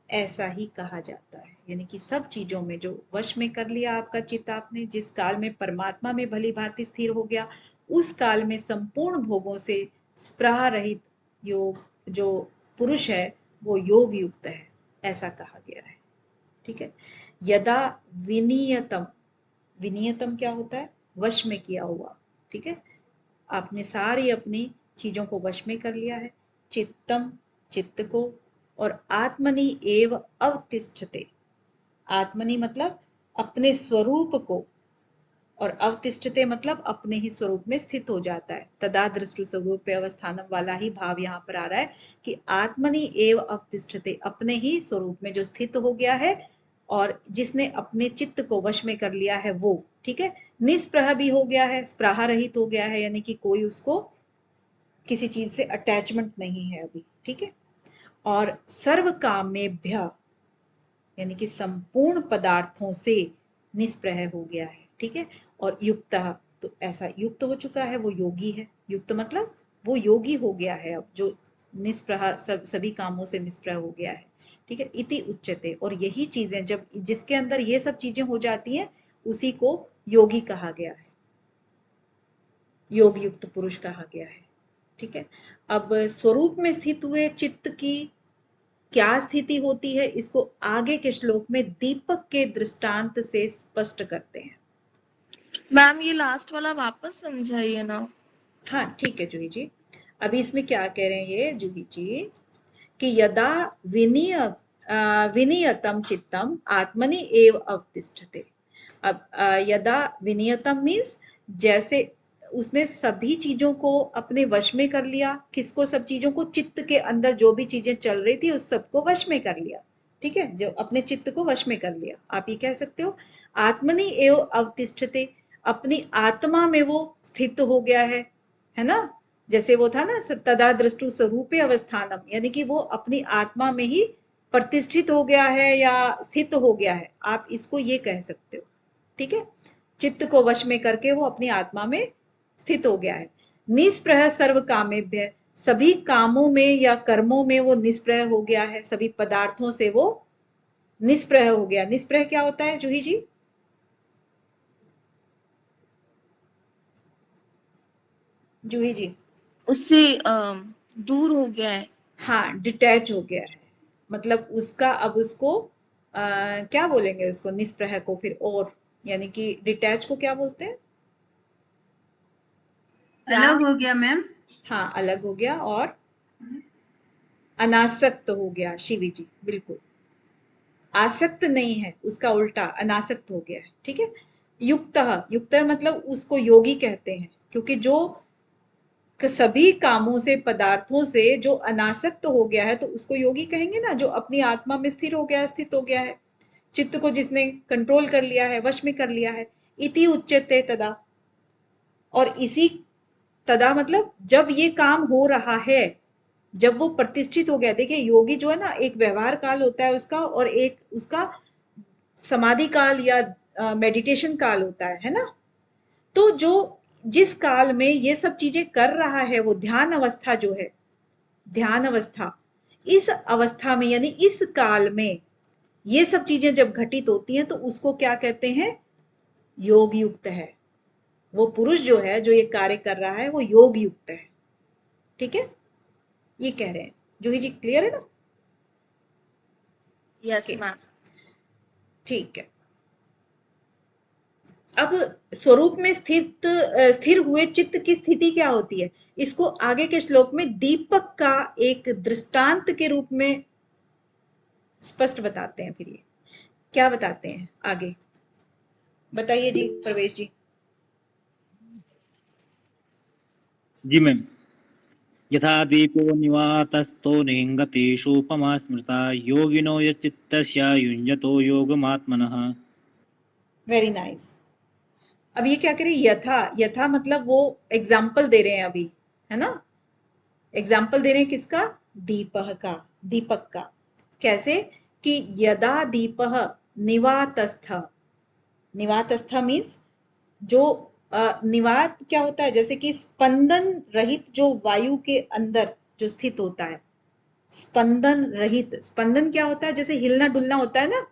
ऐसा ही कहा जाता है। यानी कि सब चीजों में जो वश में कर लिया आपका चित्त आपने, जिस काल में परमात्मा में भली भांति स्थिर हो गया, उस काल में संपूर्ण भोगों से स्पृहा रहित योग जो पुरुष है वो योग युक्त है, ऐसा कहा गया है, ठीक है। यदा विनियतम, विनियतम क्या होता है? वश में किया हुआ, ठीक है, आपने सारी अपनी चीजों को वश में कर लिया है, चित्तम चित्त को, और आत्मनि एव अवतिष्ठते, आत्मनि मतलब अपने स्वरूप को, और अवतिष्ठते मतलब अपने ही स्वरूप में स्थित हो जाता है। तदा दृष्टु स्वरूप अवस्थानम वाला ही भाव यहाँ पर आ रहा है कि आत्मनि एव अवतिष्ठते, अपने ही स्वरूप में जो स्थित हो गया है और जिसने अपने चित्त को वश में कर लिया है वो, ठीक है, निष्प्रह भी हो गया है, स्पृहा रहित हो गया है, यानी कि कोई उसको किसी चीज से अटैचमेंट नहीं है अभी, ठीक है, और सर्व कामेभ्य यानी कि संपूर्ण पदार्थों से निष्प्रह हो गया है, ठीक है, और युक्त, तो ऐसा युक्त हो चुका है वो योगी है। युक्त मतलब वो योगी हो गया है अब, जो निष्प्रह सभी कामों से निष्प्रह हो गया है, ठीक है, इति उच्यते। और यही चीजें जब जिसके अंदर ये सब चीजें हो जाती हैं उसी को योगी कहा गया है, योग युक्त पुरुष कहा गया है, ठीक है। अब स्वरूप में स्थित हुए चित्त की क्या स्थिति होती है, इसको आगे के श्लोक में दीपक के दृष्टांत से स्पष्ट करते हैं। मैम ये लास्ट वाला वापस समझाइए ना। हाँ ठीक है जूही जी। अभी इसमें क्या कह रहे हैं ये जूही जी कि यदा विनियतम चित्तम आत्मनि एव अवतिष्ठते। अब यदा विनियतम मीन्स जैसे उसने सभी चीजों को अपने वश में कर लिया। किसको? सब चीजों को, चित्त के अंदर जो भी चीजें चल रही थी उस सबको वश में कर लिया। ठीक है, जो अपने चित्त को वश में कर लिया। आप ये कह सकते हो आत्मनि एव अवतिष्ठते, अपनी आत्मा में वो स्थित हो गया है ना। जैसे वो था ना तदा दृष्टु स्वरूपे अवस्थानम, यानी कि वो अपनी आत्मा में ही प्रतिष्ठित हो गया है या स्थित हो गया है। आप इसको ये कह सकते हो। ठीक है, चित्त को वश में करके वो अपनी आत्मा में स्थित हो गया है। निष्प्रह सर्व कामेभ्य, सभी कामों में या कर्मों में वो निष्प्रह हो गया है। सभी पदार्थों से वो निष्प्रह हो गया। निष्प्रह क्या होता है जूही जी? जूही जी उससे दूर हो गया है। हाँ, डिटैच हो गया है। मतलब उसका अब उसको क्या बोलेंगे उसको? निष्प्रह को फिर और, यानी कि डिटैच को क्या बोलते हैं? अलग हो गया मैम। हाँ, अलग हो गया और अनासक्त हो गया। शिवी जी बिल्कुल, आसक्त नहीं है, उसका उल्टा अनासक्त हो गया है। ठीक है, युक्त, युक्त मतलब उसको योगी कहते हैं, क्योंकि जो सभी कामों से पदार्थों से जो अनासक्त हो गया है तो उसको योगी कहेंगे ना, जो अपनी आत्मा में स्थिर हो गया है, स्थित हो गया है। चित्त को जिसने कंट्रोल कर लिया है, वश में कर लिया है। इति उच्यते तदा, और इसी तदा मतलब जब ये काम हो रहा है, जब वो प्रतिष्ठित हो गया। देखिए योगी जो है ना, एक व्यवहार काल होता है उसका और एक उसका समाधि काल या मेडिटेशन काल होता है ना। तो जो जिस काल में ये सब चीजें कर रहा है वो ध्यान अवस्था जो है, ध्यान अवस्था, इस अवस्था में यानी इस काल में ये सब चीजें जब घटित होती हैं तो उसको क्या कहते हैं? योग युक्त है। वो पुरुष जो है, जो ये कार्य कर रहा है, वो योग युक्त है। ठीक है, ये कह रहे हैं। जूही जी क्लियर है ना? Yes okay, ma'am. ठीक है। अब स्वरूप में स्थिर हुए चित्त की स्थिति क्या होती है, इसको आगे के श्लोक में दीपक का एक दृष्टांत के रूप में स्पष्ट बताते हैं। फिर ये क्या बताते हैं आगे, बताइए जी प्रवेश जी। जी मैम। यथा दीपो निवातस्थो निंगतेषोपमा स्मृता योगिनो यच्चित्तस्य युञ्जतो योगमात्मनः। Very nice. अब ये क्या करें? यथा, यथा मतलब वो एग्जाम्पल दे रहे हैं अभी, है ना। एग्जाम्पल दे रहे हैं किसका? दीपह का, दीपक का। कैसे? कि यदा दीपह निवातस्थ, निवातस्थ मीन्स जो निवात क्या होता है? जैसे कि स्पंदन रहित जो वायु के अंदर जो स्थित होता है, स्पंदन रहित। स्पंदन क्या होता है? जैसे हिलना डुलना होता है ना,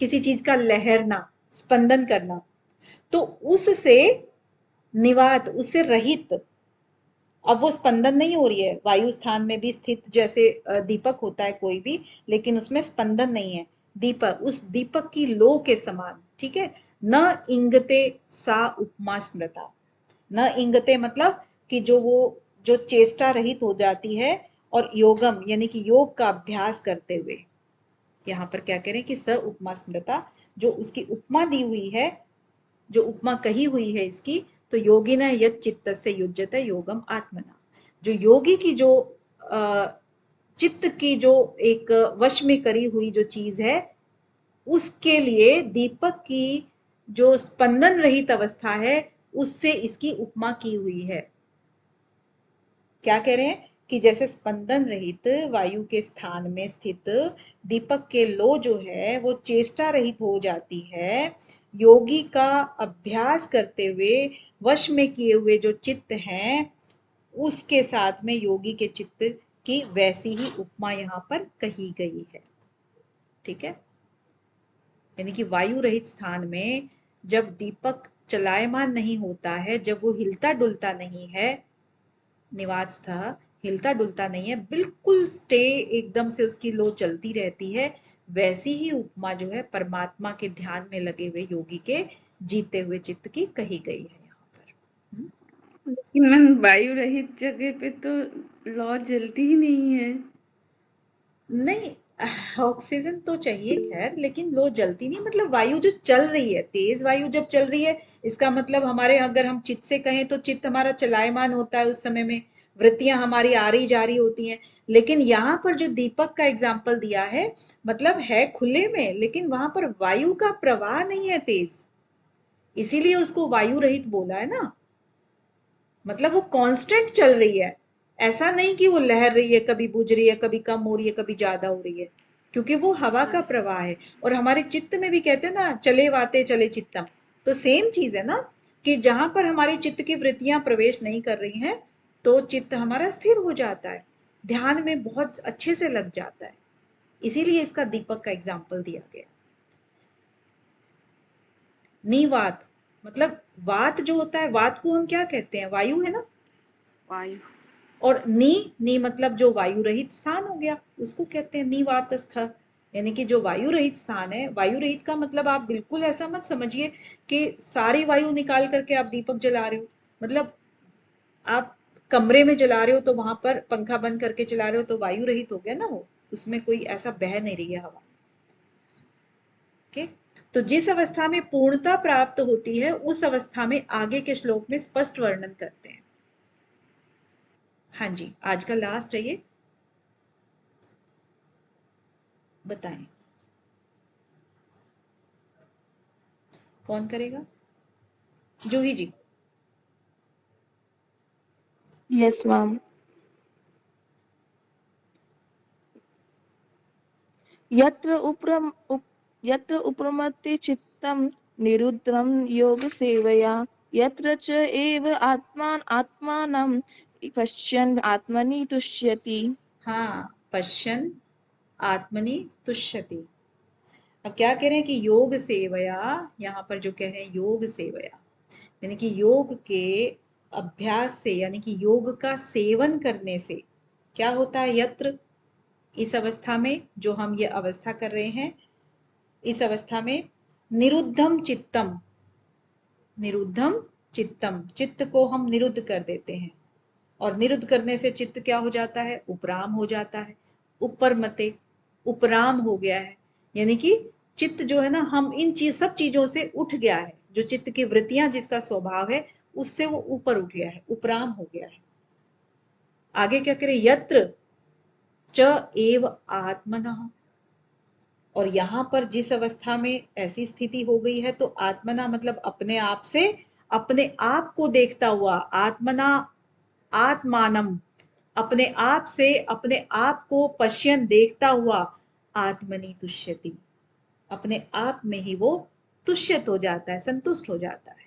किसी चीज का लहरना, स्पंदन करना। तो उससे निवात, उससे रहित। अब वो स्पंदन नहीं हो रही है, वायु स्थान में भी स्थित जैसे दीपक होता है कोई भी, लेकिन उसमें स्पंदन नहीं है। दीपक, उस दीपक की लो के समान। ठीक है, न इंगते सा उपमा स्मृता। न इंगते मतलब कि जो वो जो चेष्टा रहित हो जाती है, और योगम यानी कि योग का अभ्यास करते हुए। यहाँ पर क्या कह रहे हैं कि स उपमा स्मृता, जो उसकी उपमा दी हुई है, जो उपमा कही हुई है इसकी, तो योगिना यत् चित्तस्य युज्यते योगम आत्मना। जो योगी की जो चित्त की जो एक वश में करी हुई जो चीज है, उसके लिए दीपक की जो स्पंदन रहित अवस्था है, उससे इसकी उपमा की हुई है। क्या कह रहे हैं कि जैसे स्पंदन रहित वायु के स्थान में स्थित दीपक के लो जो है वो चेष्टा रहित हो जाती है, योगी का अभ्यास करते हुए वश में किए हुए जो चित्त हैं, उसके साथ में योगी के चित्त की वैसी ही उपमा यहाँ पर कही गई है। ठीक है, यानी कि वायु रहित स्थान में जब दीपक चलायमान नहीं होता है, जब वो हिलता डुलता नहीं है, निवात था, हिलता डुलता नहीं है, बिल्कुल स्टे, एकदम से उसकी लो चलती रहती है, वैसी ही उपमा जो है परमात्मा के ध्यान में लगे हुए योगी के जीते हुए चित्त की कही गई है यहाँ पर। लेकिन मैम वायु रहित जगह पे तो लौ जलती ही नहीं है। नहीं, ऑक्सीजन तो चाहिए खैर, लेकिन लो जलती नहीं, मतलब वायु जो चल रही है, तेज वायु जब चल रही है, इसका मतलब हमारे, अगर हम चित्त से कहें तो चित्त हमारा चलायमान होता है उस समय में, वृत्तियां हमारी आ रही जा रही होती हैं। लेकिन यहाँ पर जो दीपक का एग्जाम्पल दिया है, मतलब है खुले में, लेकिन वहां पर वायु का प्रवाह नहीं है तेज, इसीलिए उसको वायु रहित बोला है ना। मतलब वो कांस्टेंट चल रही है, ऐसा नहीं कि वो लहर रही है, कभी बुझ रही है, कभी कम हो रही है, कभी ज्यादा हो रही है, क्योंकि वो हवा का प्रवाह है। और हमारे चित्त में भी कहते हैं ना, चले वाते चले चित्तम, तो सेम चीज है ना, कि जहां पर हमारे चित्त की वृत्तियां प्रवेश नहीं कर रही हैं, तो चित्त हमारा स्थिर हो जाता है, ध्यान में बहुत अच्छे से लग जाता है। इसीलिए इसका दीपक का एग्जाम्पल दिया गया। निवात, मतलब वात जो होता है, वात को हम क्या कहते हैं, वायु है ना। वायु। और नी मतलब जो वायु रहित स्थान हो गया, उसको कहते हैं निवातस्थ, यानी कि जो वायु रहित स्थान है। वायु रहित का मतलब आप बिल्कुल ऐसा मत समझिए कि सारी वायु निकाल करके आप दीपक जला रहे हो, मतलब आप कमरे में जला रहे हो तो वहां पर पंखा बंद करके चला रहे हो तो वायु रहित हो गया ना वो, उसमें कोई ऐसा बह नहीं रही है हवा। ओके, तो जिस अवस्था में पूर्णता प्राप्त होती है, उस अवस्था में आगे के श्लोक में स्पष्ट वर्णन करते हैं। हाँ जी, आज का लास्ट है ये, बताएं कौन करेगा। जूही जी। Yes ma'am. यत्र उपरमते चित्तं निरुद्धं योग सेवया यत्र च एव आत्मानं पश्यन् आत्मनि तुष्यति। हाँ, पश्यन् आत्मनि तुष्यति। अब क्या कह रहे हैं कि योग सेवया, यहाँ पर जो कह रहे हैं योग सेवया, यानी कि योग के अभ्यास से, यानी कि योग का सेवन करने से क्या होता है। यत्र, इस अवस्था में, जो हम ये अवस्था कर रहे हैं, इस अवस्था में निरुद्धम चित्तम, निरुद्धम चित्तम, चित्त को हम निरुद्ध कर देते हैं। और निरुद्ध करने से चित्त क्या हो जाता है, उपराम हो जाता है। ऊपर मते, उपराम हो गया है, यानी कि चित्त जो है ना, हम इन सब चीजों से उठ गया है, जो चित्त की वृत्तियां जिसका स्वभाव है उससे वो ऊपर उठ गया है, उपराम हो गया है। आगे क्या करें, यत्र च एव आत्मनः, और यहां पर जिस अवस्था में ऐसी स्थिति हो गई है, तो आत्मना मतलब अपने आप से, अपने आप को देखता हुआ, आत्मना आत्मानम, अपने आप से अपने आप को पश्यन देखता हुआ, आत्मनि तुष्यति, अपने आप में ही वो तुष्यत हो जाता है, संतुष्ट हो जाता है।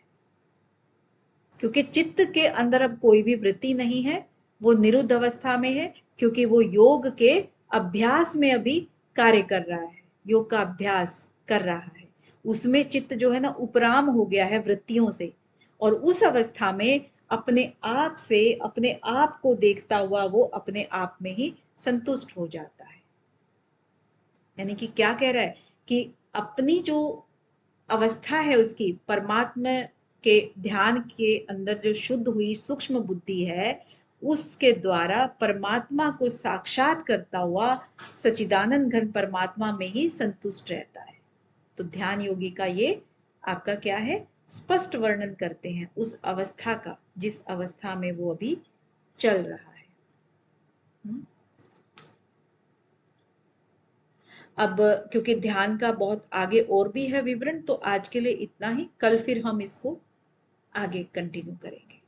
क्योंकि चित्त के अंदर अब कोई भी वृत्ति नहीं है, वो निरुद्ध अवस्था में है, क्योंकि वो योग के अभ्यास में अभी कार्य कर रहा है, योग का अभ्यास कर रहा है। उसमें चित्त जो है ना उपराम हो गया है वृत्तियों से, और उस अवस्था में अपने आप से अपने आप को देखता हुआ वो अपने आप में ही संतुष्ट हो जाता है। यानी कि क्या कह रहा है कि अपनी जो अवस्था है उसकी, परमात्मा के ध्यान के अंदर जो शुद्ध हुई सूक्ष्म बुद्धि है, उसके द्वारा परमात्मा को साक्षात करता हुआ सच्चिदानंद घन परमात्मा में ही संतुष्ट रहता है। तो ध्यान योगी का ये आपका क्या है, स्पष्ट वर्णन करते हैं उस अवस्था का, जिस अवस्था में वो अभी चल रहा है। अब क्योंकि ध्यान का बहुत आगे और भी है विवरण, तो आज के लिए इतना ही, कल फिर हम इसको आगे कंटिन्यू करेंगे।